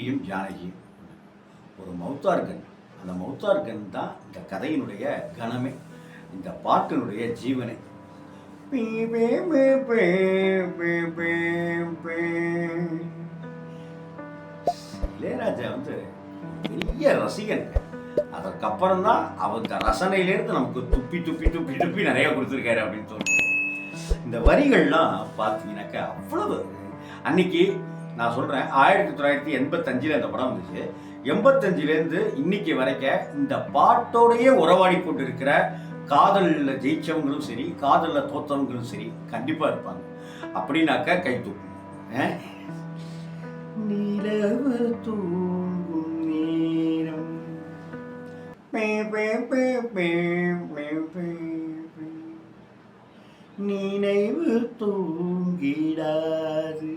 மனைவியும் ஜானகியும். ஒரு மௌத்தார்கன். அந்த மௌத்தார்கன் தான் இந்த கதையினுடைய கணமே, இந்த பாட்டினுடைய ஜீவனை. இளையராஜா வந்து பெரிய ரசிகன். அதற்கப்புறம் தான் அவங்க ரசனையிலேருந்து நமக்கு துப்பி துப்பி துப்பி துப்பி நிறைய கொடுத்துருக்காரு அப்படின்னு தோணுது. இந்த வரிகள்லாம் பார்த்தீங்கன்னாக்கா அவ்வளவு. அன்னைக்கு நான் சொல்கிறேன் 1985 அந்த படம் வந்துச்சு. 85லேருந்து இன்னைக்கு வரைக்க இந்த பாட்டோடையே உறவாடி கொண்டு இருக்கிற காதலில் ஜெயிச்சவங்களும் சரி, காதலில் தோத்தவங்களும் சரி கண்டிப்பாக இருப்பாங்க. அப்படின்னாக்கா கை தூக்கும். நிலவு தூங்கும் நேரம் நினைவு தூங்கிடாது.